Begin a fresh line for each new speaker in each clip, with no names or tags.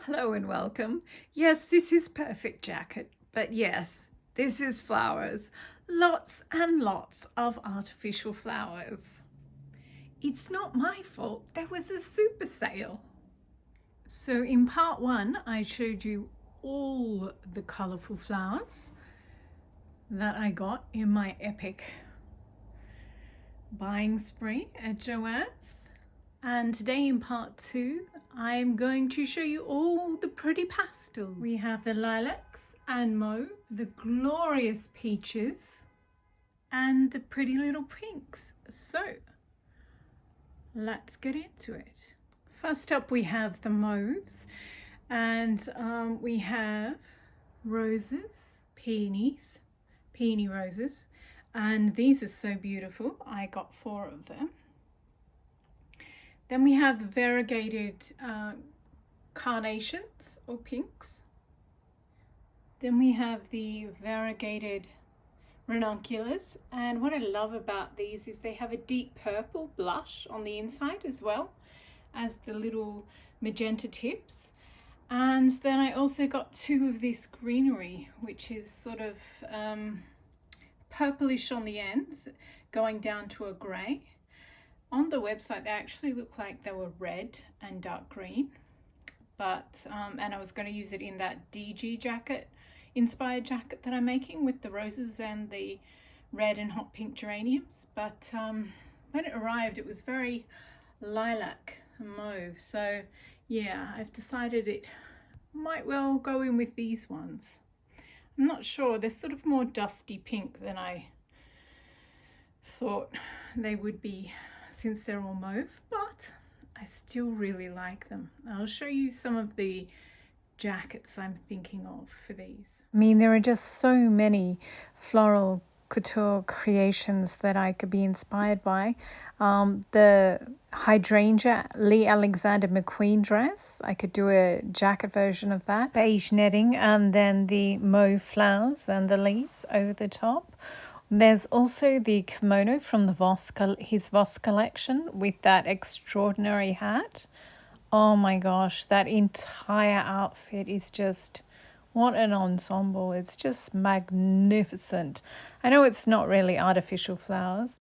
Hello and welcome. Yes, this is Perfect Jacket, but yes, this is flowers. Lots and lots of artificial flowers. It's not my fault, there was a super sale. So in part one, I showed you all the colourful flowers that I got in my epic buying spree at Joann's. And today in part two, I'm going to show you all the pretty pastels. We have the lilacs and mauve, the glorious peaches, and the pretty little pinks. So let's get into it. First up we have the mauves, and we have roses, peonies, peony roses, and these are so beautiful. I got 4 of them. Then we have the variegated carnations or pinks. Then we have the variegated ranunculus, and what I love about these is they have a deep purple blush on the inside as well as the little magenta tips. And then I also got 2 of this greenery, which is sort of purplish on the ends going down to a grey. On the website, they actually look like they were red and dark green, but and I was going to use it in that DG jacket, inspired jacket that I'm making with the roses and the red and hot pink geraniums. But when it arrived, it was very lilac and mauve. So yeah, I've decided it might well go in with these ones. I'm not sure, they're sort of more dusty pink than I thought they would be, since they're all mauve, but I still really like them. I'll show you some of the jackets I'm thinking of for these. I mean, there are just so many floral couture creations that I could be inspired by. The hydrangea Lee Alexander McQueen dress, I could do a jacket version of that. Beige netting, and then the mauve flowers and the leaves over the top. There's also the kimono from the his Voss collection with that extraordinary hat. Oh my gosh, that entire outfit is just, what an ensemble. It's just magnificent. I know it's not really artificial flowers.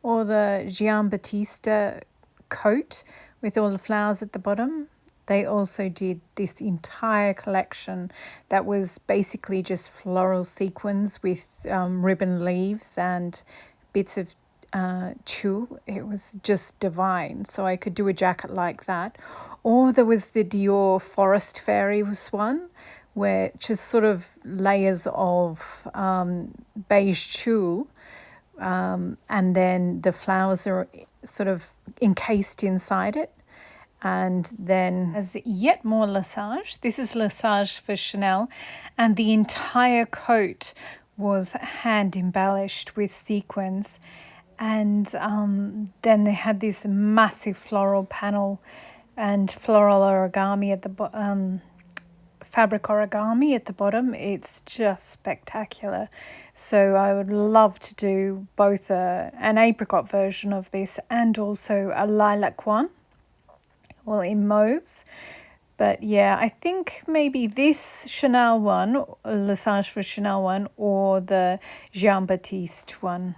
Or the Giambattista coat with all the flowers at the bottom. They also did this entire collection that was basically just floral sequins with ribbon leaves and bits of tulle. It was just divine. So I could do a jacket like that. Or there was the Dior Forest Fairies one, where just sort of layers of beige tulle, and then the flowers are sort of encased inside it. And then as yet more Lesage. This is Lesage for Chanel, and the entire coat was hand embellished with sequins. And then they had this massive floral panel and floral origami at the fabric origami at the bottom. It's just spectacular. So I would love to do both an apricot version of this and also a lilac one. Well, in mauves. But yeah, I think maybe this Chanel one, Lesage for Chanel one, or the Jean-Baptiste one.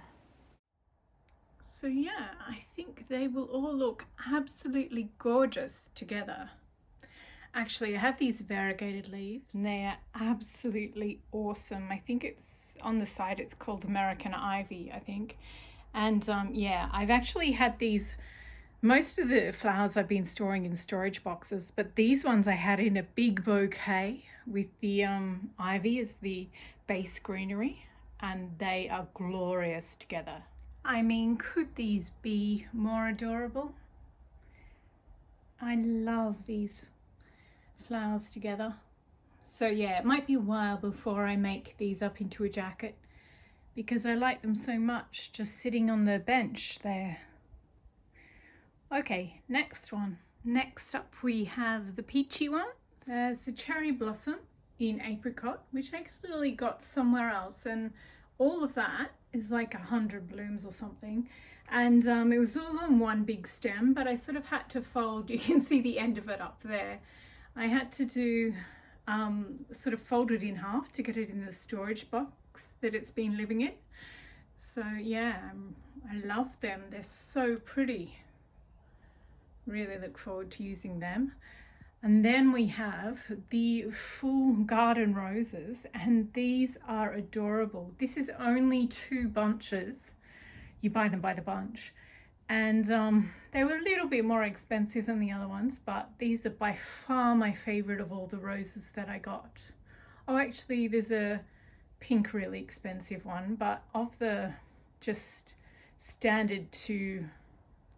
So yeah, I think they will all look absolutely gorgeous together. Actually, I have these variegated leaves, and they are absolutely awesome. I think it's on the side, it's called American Ivy, I think. And yeah, I've actually had these. Most of the flowers I've been storing in storage boxes, but these ones I had in a big bouquet with the ivy as the base greenery, and they are glorious together. I mean, could these be more adorable? I love these flowers together. So yeah, it might be a while before I make these up into a jacket because I like them so much just sitting on the bench there. Okay, next one. Next up we have the peachy one. There's the cherry blossom in apricot, which I actually got somewhere else, and all of that is like 100 blooms or something. And it was all on one big stem, but I sort of had to fold. You can see the end of it up there. I had to do sort of fold it in half to get it in the storage box that it's been living in. So yeah, I love them. They're so pretty. Really look forward to using them. And then we have the full garden roses, and these are adorable. This is only 2 bunches. You buy them by the bunch. And they were a little bit more expensive than the other ones, but these are by far my favorite of all the roses that I got. Oh, actually, there's a pink really expensive one, but of the just standard to,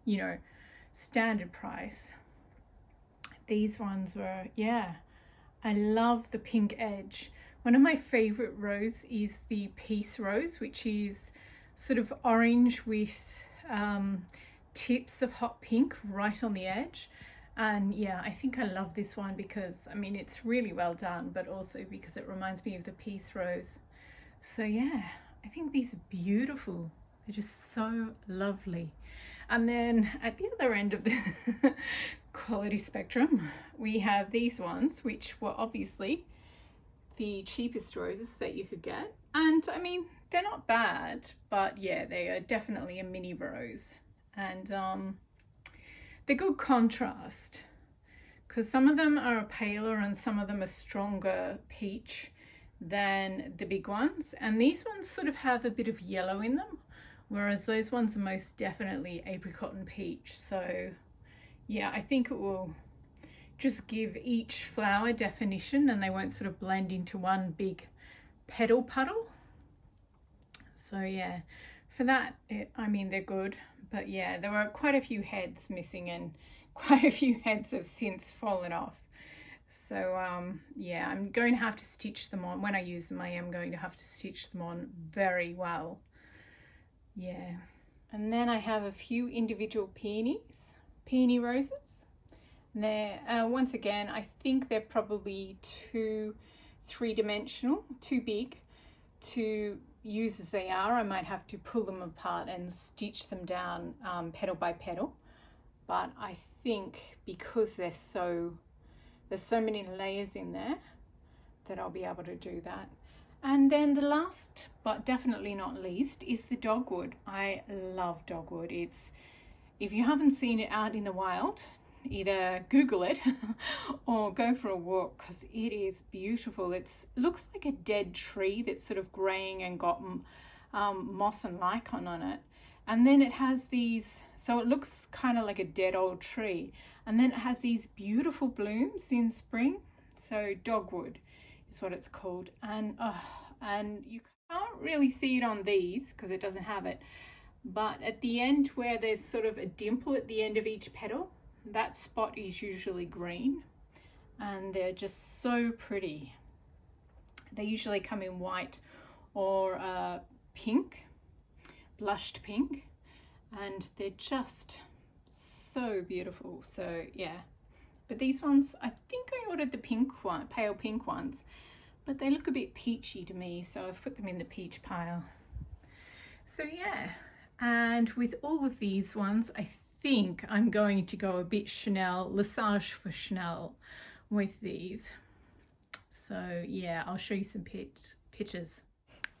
you know, standard price, these ones were, yeah, I love the pink edge. One of my favorite rose is the Peace Rose, which is sort of orange with tips of hot pink right on the edge. And yeah, I think I love this one because, I mean, it's really well done, but also because it reminds me of the Peace Rose. So yeah, I think these are beautiful. They're just so lovely. And then at the other end of the quality spectrum, we have these ones, which were obviously the cheapest roses that you could get. And I mean, they're not bad, but yeah, they are definitely a mini rose. And they're good contrast because some of them are paler and some of them are stronger peach than the big ones. And these ones sort of have a bit of yellow in them, whereas those ones are most definitely apricot and peach. So yeah, I think it will just give each flower definition and they won't sort of blend into one big petal puddle. So yeah, for that, I mean, they're good. But yeah, there were quite a few heads missing and quite a few heads have since fallen off. So yeah, I'm going to have to stitch them on. When I use them, I am going to have to stitch them on very well. Yeah. And then I have a few individual peony roses. And they're, once again, I think they're probably too 3-dimensional, too big to use as they are. I might have to pull them apart and stitch them down petal by petal. But I think because there's so many layers in there that I'll be able to do that. And then the last, but definitely not least, is the dogwood. I love dogwood. It's, if you haven't seen it out in the wild, either Google it or go for a walk because it is beautiful. It looks like a dead tree that's sort of graying and got moss and lichen on it. And then it has these, so it looks kind of like a dead old tree. And then it has these beautiful blooms in spring. So dogwood is what it's called. And you can't really see it on these because it doesn't have it. But at the end where there's sort of a dimple at the end of each petal, that spot is usually green. And they're just so pretty. They usually come in white or pink, blushed pink, and they're just so beautiful. So yeah, but these ones, I think I ordered the pink one, pale pink ones, but they look a bit peachy to me, so I've put them in the peach pile. So yeah, and with all of these ones, I think I'm going to go a bit Chanel, Lesage for Chanel with these. So yeah, I'll show you some pictures.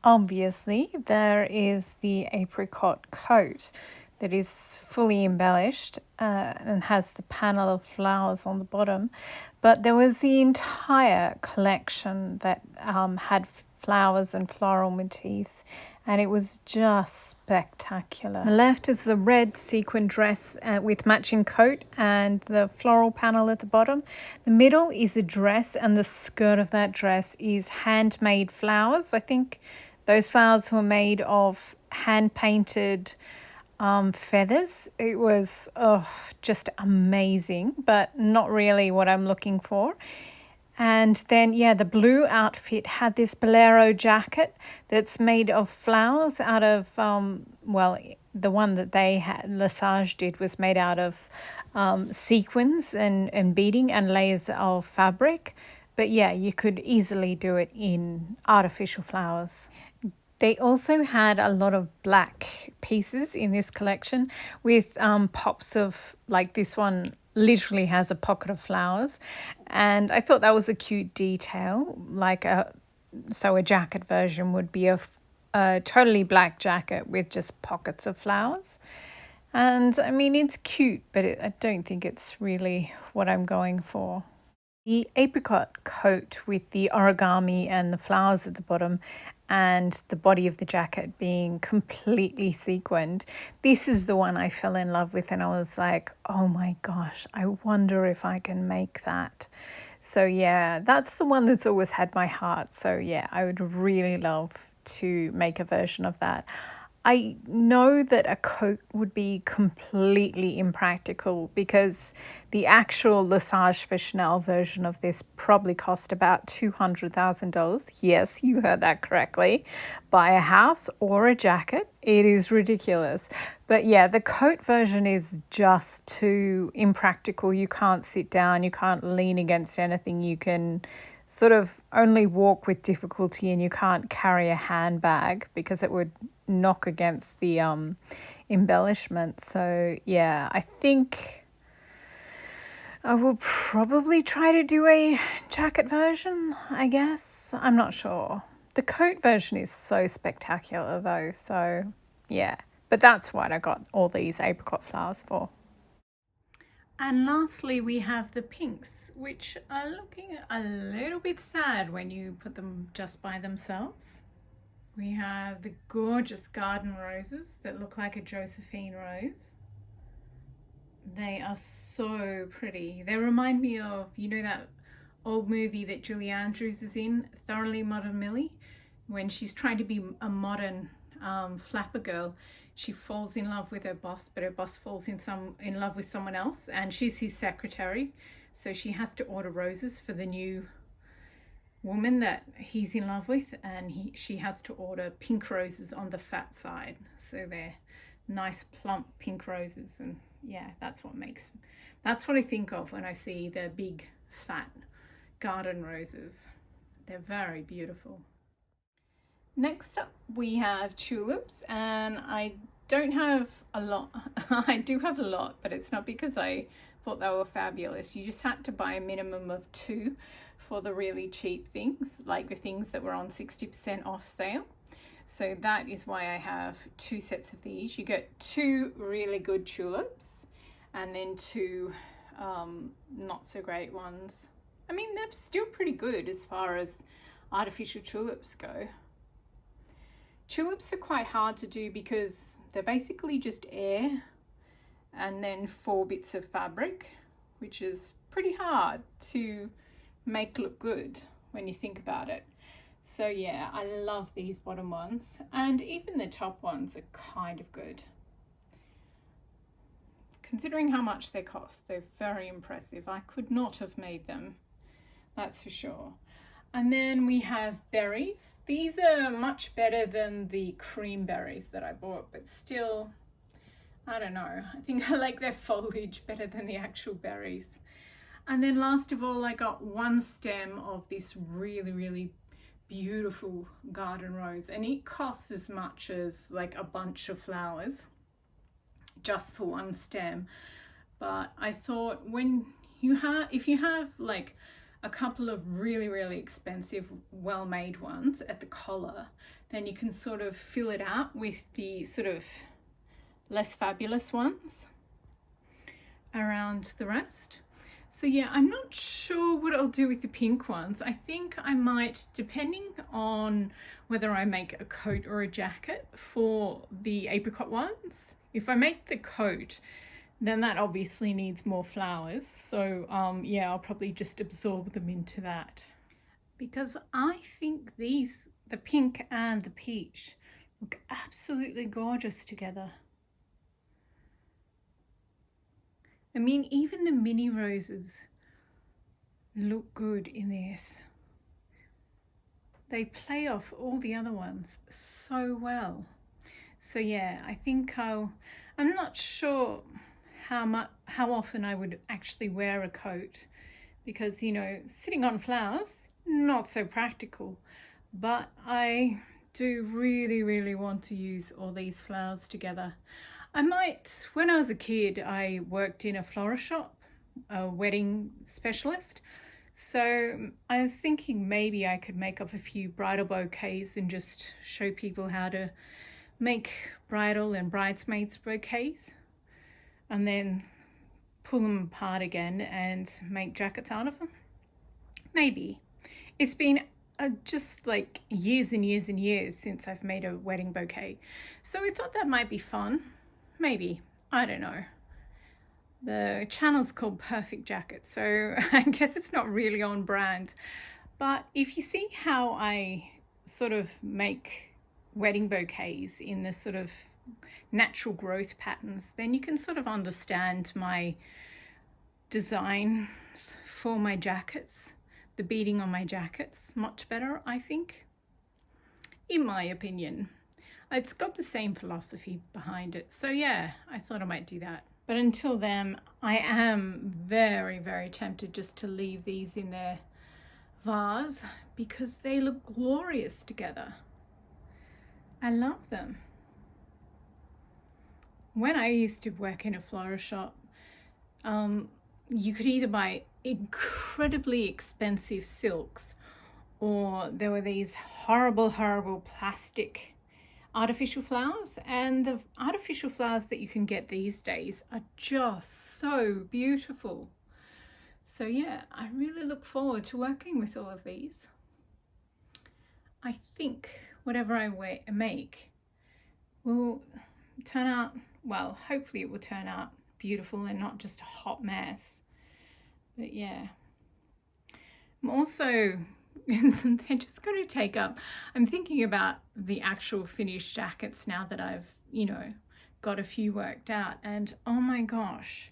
Obviously, there is the apricot coat that is fully embellished and has the panel of flowers on the bottom. But there was the entire collection that had flowers and floral motifs, and it was just spectacular. The left is the red sequin dress with matching coat and the floral panel at the bottom. The middle is a dress, and the skirt of that dress is handmade flowers. I think those flowers were made of hand-painted feathers. It was just amazing, but not really what I'm looking for. And then, yeah, the blue outfit had this Bolero jacket that's made of flowers out of, well, the one that they had, Lesage did, was made out of sequins and beading and layers of fabric. But yeah, you could easily do it in artificial flowers. They also had a lot of black pieces in this collection with pops of, like this one literally has a pocket of flowers, and I thought that was a cute detail. So a jacket version would be a totally black jacket with just pockets of flowers. And I mean, it's cute, but I don't think it's really what I'm going for. The apricot coat with the origami and the flowers at the bottom and the body of the jacket being completely sequined. This is the one I fell in love with, and I was like, oh my gosh, I wonder if I can make that. So yeah, that's the one that's always had my heart. So yeah, I would really love to make a version of that. I know that a coat would be completely impractical because the actual Lesage for Chanel version of this probably cost about $200,000. Yes, you heard that correctly. Buy a house or a jacket. It is ridiculous. But yeah, the coat version is just too impractical. You can't sit down, you can't lean against anything. You can sort of only walk with difficulty, and you can't carry a handbag because it would knock against the embellishment. So yeah, I think I will probably try to do a jacket version, I guess. I'm not sure. The coat version is so spectacular though, so yeah. But that's what I got all these apricot flowers for. And lastly, we have the pinks, which are looking a little bit sad when you put them just by themselves. We have the gorgeous garden roses that look like a Josephine rose. They are so pretty. They remind me of, you know, that old movie that Julie Andrews is in, Thoroughly Modern Millie, when she's trying to be a modern flapper girl. She falls in love with her boss, but her boss falls in love with someone else, and she's his secretary. So she has to order roses for the new woman that he's in love with, and she has to order pink roses on the fat side. So they're nice plump pink roses, and yeah, that's what I think of when I see the big fat garden roses. They're very beautiful. Next up we have tulips, and I don't have a lot. I do have a lot, but it's not because I thought they were fabulous. You just had to buy a minimum of 2 for the really cheap things, like the things that were on 60% off sale. So that is why I have 2 sets of these. You get 2 really good tulips and then 2 not so great ones. I mean, they're still pretty good as far as artificial tulips go. Tulips are quite hard to do because they're basically just air and then 4 bits of fabric, which is pretty hard to make look good when you think about it. So yeah, I love these bottom ones, and even the top ones are kind of good. Considering how much they cost, they're very impressive. I could not have made them, that's for sure. And then we have berries. These are much better than the cream berries that I bought, but still, I don't know. I think I like their foliage better than the actual berries. And then last of all, I got 1 stem of this really, really beautiful garden rose, and it costs as much as like a bunch of flowers just for 1 stem. But I thought if you have like a couple of really, really expensive, well-made ones at the collar, then you can sort of fill it out with the sort of less fabulous ones around the rest. So yeah, I'm not sure what I'll do with the pink ones. I think I might, depending on whether I make a coat or a jacket for the apricot ones. If I make the coat, then that obviously needs more flowers. So yeah, I'll probably just absorb them into that. Because I think the pink and the peach look absolutely gorgeous together. I mean, even the mini roses look good in this. They play off all the other ones so well. So yeah, I think I'm not sure how often I would actually wear a coat, because, you know, sitting on flowers, not so practical. But I do really, really want to use all these flowers together. I might, when I was a kid, I worked in a florist shop a wedding specialist. So I was thinking maybe I could make up a few bridal bouquets and just show people how to make bridal and bridesmaids bouquets, and then pull them apart again and make jackets out of them. Maybe. It's been just like years and years and years since I've made a wedding bouquet. So we thought that might be fun. Maybe. I don't know. The channel's called Perfect Jacket, so I guess it's not really on brand. But if you see how I sort of make wedding bouquets in this sort of natural growth patterns, then you can sort of understand my designs for my jackets, the beading on my jackets much better, I think, in my opinion. It's got the same philosophy behind it. So yeah, I thought I might do that. But until then, I am very, very tempted just to leave these in their vase because they look glorious together. I love them. When I used to work in a floral shop, you could either buy incredibly expensive silks, or there were these horrible, horrible plastic artificial flowers, and the artificial flowers that you can get these days are just so beautiful. So yeah, I really look forward to working with all of these. I think whatever I make will turn out, well, hopefully it will turn out beautiful and not just a hot mess. But yeah, I'm also they're just going to take up, I'm thinking about the actual finished jackets now that I've, you know, got a few worked out, and oh my gosh,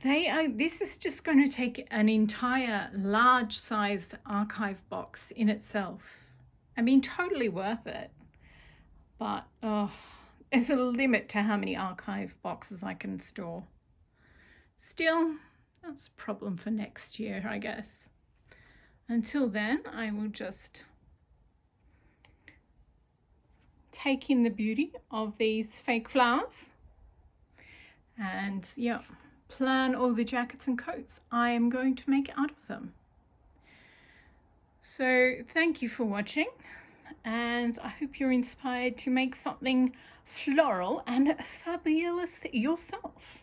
this is just going to take an entire large size archive box in itself. I mean, totally worth it, but there's a limit to how many archive boxes I can store. Still, that's a problem for next year, I guess. Until then, I will just take in the beauty of these fake flowers and yeah, plan all the jackets and coats I am going to make out of them. So thank you for watching, and I hope you're inspired to make something floral and fabulous yourself.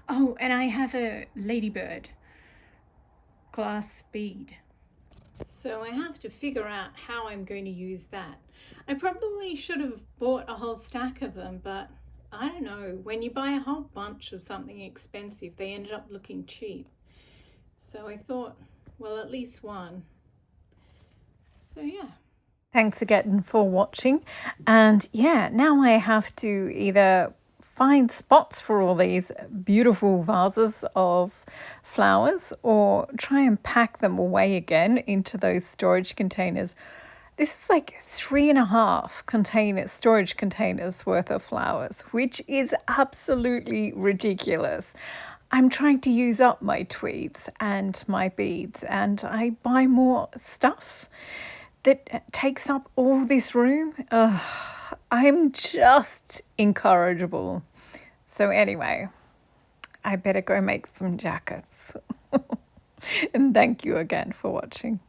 Oh, and I have a ladybird glass bead. So I have to figure out how I'm going to use that. I probably should have bought a whole stack of them, but I don't know. When you buy a whole bunch of something expensive, they ended up looking cheap. So I thought, well, at least one. So yeah. Thanks again for watching. And yeah, now I have to either find spots for all these beautiful vases of flowers or try and pack them away again into those storage containers. This is like 3.5 storage containers worth of flowers, which is absolutely ridiculous. I'm trying to use up my tweeds and my beads, and I buy more stuff that takes up all this room. I'm just incorrigible. So anyway, I better go make some jackets. And thank you again for watching.